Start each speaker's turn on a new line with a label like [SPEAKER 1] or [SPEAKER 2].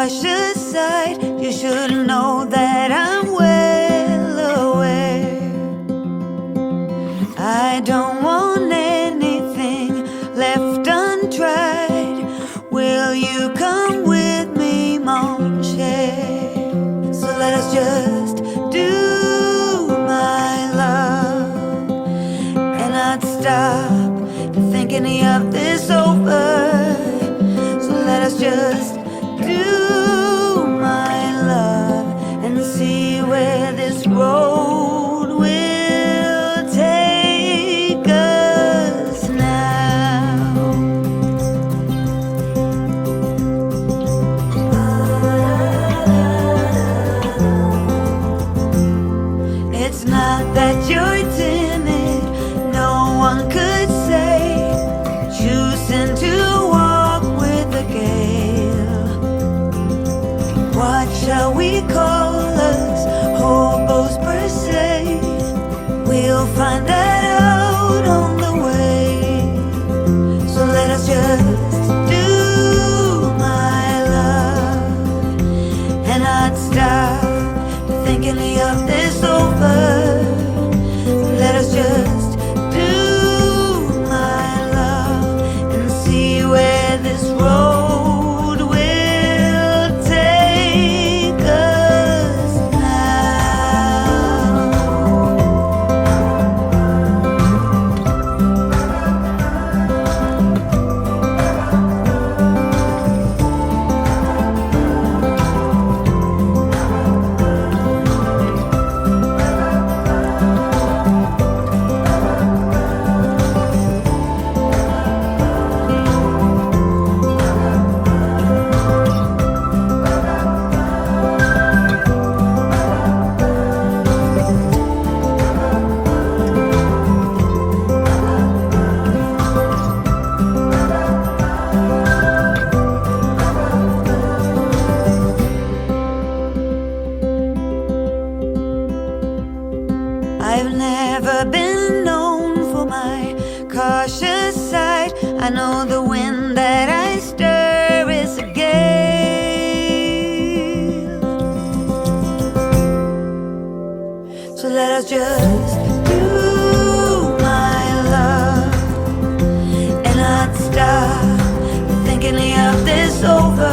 [SPEAKER 1] cautious side. You should know that I'm well aware. I don't want anything left untried. Will you come with me, mon cher? So let us just do my love and not stop to think any of this over. So let us just do my love and see where this road will take us now. It's not that you're timid, no one could say, choosing to walk with the gale. What shall we call us? Hobos per se. We'll find that out on the way. So let us just do my love and not stop to think any of this over. Let us just do my love and see where this road will take us now. I've never been known for my cautious side. I know the wind that I stir is a gale. So let us just do my love and not stop thinking of this over.